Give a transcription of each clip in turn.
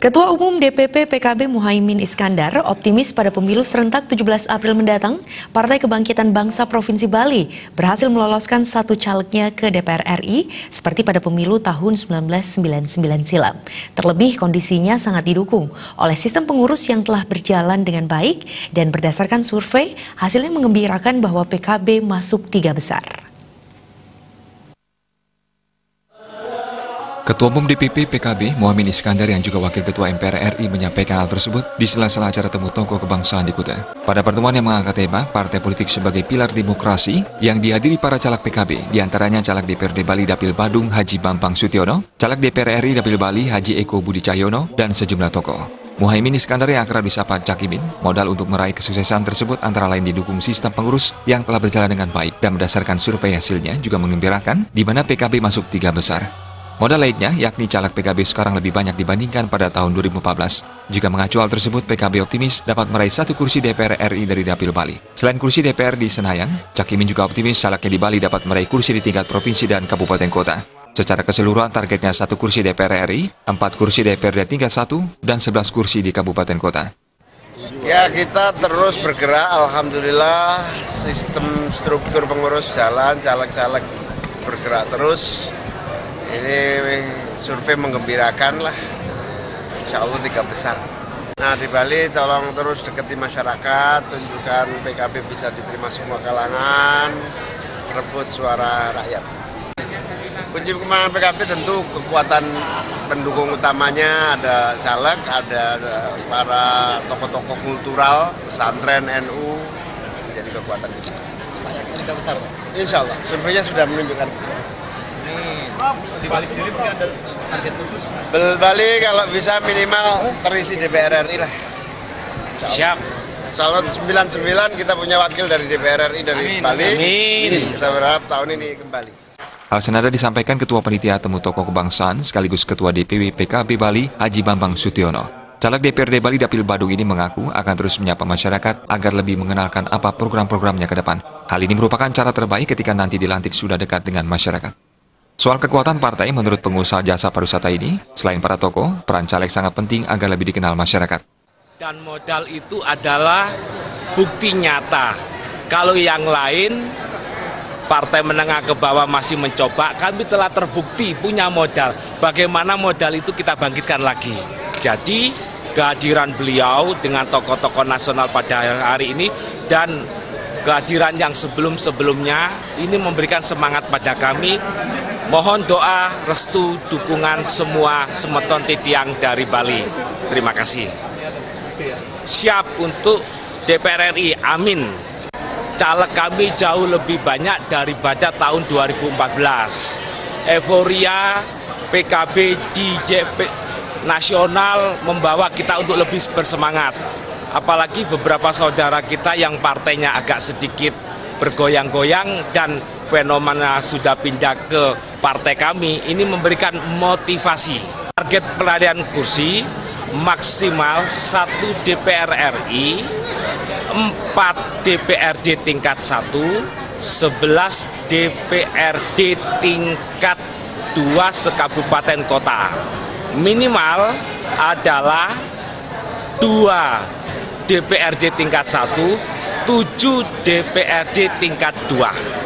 Ketua Umum DPP PKB Muhaimin Iskandar optimis pada pemilu serentak 17 April mendatang, Partai Kebangkitan Bangsa Provinsi Bali berhasil meloloskan satu calegnya ke DPR RI seperti pada pemilu tahun 1999 silam. Terlebih kondisinya sangat didukung oleh sistem pengurus yang telah berjalan dengan baik dan berdasarkan survei hasilnya menggembirakan bahwa PKB masuk 3 besar. Ketua Umum DPP PKB Muhaimin Iskandar yang juga Wakil Ketua MPR RI menyampaikan hal tersebut di sela-sela acara temu tokoh kebangsaan di Kuta. Pada pertemuan yang mengangkat tema partai politik sebagai pilar demokrasi yang dihadiri para caleg PKB, diantaranya caleg DPRD Bali Dapil Badung Haji Bambang Sutyono, caleg DPR RI Dapil Bali Haji Eko Budi Cahyono, dan sejumlah tokoh. Muhaimin Iskandar yang akrab disapa Cak Imin, modal untuk meraih kesuksesan tersebut antara lain didukung sistem pengurus yang telah berjalan dengan baik dan berdasarkan survei hasilnya juga menggembirakan di mana PKB masuk 3 besar. Modal lainnya, yakni caleg PKB sekarang lebih banyak dibandingkan pada tahun 2014. Jika mengacu hal tersebut, PKB optimis dapat meraih 1 kursi DPR RI dari Dapil Bali. Selain kursi DPR di Senayan, Cak Imin juga optimis calegnya di Bali dapat meraih kursi di tingkat provinsi dan kabupaten kota. Secara keseluruhan targetnya 1 kursi DPR RI, 4 kursi DPRD tingkat 1, dan 11 kursi di kabupaten kota. Ya, kita terus bergerak, alhamdulillah sistem struktur pengurus jalan, caleg-caleg bergerak terus. Ini survei menggembirakan lah, insya Allah 3 besar. Nah, di Bali tolong terus deketi masyarakat, tunjukkan PKB bisa diterima semua kalangan, rebut suara rakyat. Kunci kemenangan PKB tentu kekuatan pendukung utamanya ada caleg, ada para tokoh-tokoh kultural, pesantren, NU, menjadi kekuatan itu. 3 besar, Pak? Insya Allah, surveinya sudah menunjukkan besar. Di Bali sendiri mungkin ada target khusus? Bali kalau bisa minimal terisi DPR RI lah. Siap. Insya Allah 99 kita punya wakil dari DPR RI dari Bali. Amin. Kita berharap tahun ini kembali. Hal senada disampaikan Ketua Panitia Temu Tokoh Kebangsaan sekaligus Ketua DPW PKB Bali Haji Bambang Sutyono. Caleg DPRD Bali Dapil Badung ini mengaku akan terus menyapa masyarakat agar lebih mengenalkan apa program-programnya ke depan. Hal ini merupakan cara terbaik ketika nanti dilantik sudah dekat dengan masyarakat. Soal kekuatan partai menurut pengusaha jasa pariwisata ini, selain para tokoh, peran caleg sangat penting agar lebih dikenal masyarakat. Dan modal itu adalah bukti nyata. Kalau yang lain, partai menengah ke bawah masih mencoba, kami telah terbukti punya modal. Bagaimana modal itu kita bangkitkan lagi. Jadi kehadiran beliau dengan tokoh-tokoh nasional pada hari ini dan kehadiran yang sebelum-sebelumnya ini memberikan semangat pada kami. Mohon doa, restu, dukungan semua semeton titiang dari Bali. Terima kasih. Siap untuk DPR RI, amin. Caleg kami jauh lebih banyak daripada tahun 2014. Euforia PKB di DP nasional membawa kita untuk lebih bersemangat. Apalagi beberapa saudara kita yang partainya agak sedikit bergoyang-goyang dan fenomena sudah pindah ke partai kami, ini memberikan motivasi. Target pelarian kursi maksimal 1 DPR RI, 4 DPRD tingkat 1, 11 DPRD tingkat 2 sekabupaten kota. Minimal adalah 2 DPRD tingkat 1, 7 DPRD tingkat 2.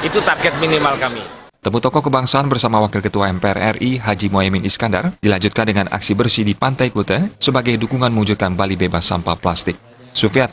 Itu target minimal kami. Temu tokoh kebangsaan bersama Wakil Ketua MPR RI Haji Muhaimin Iskandar dilanjutkan dengan aksi bersih di Pantai Kuta sebagai dukungan mewujudkan Bali bebas sampah plastik. Sufiat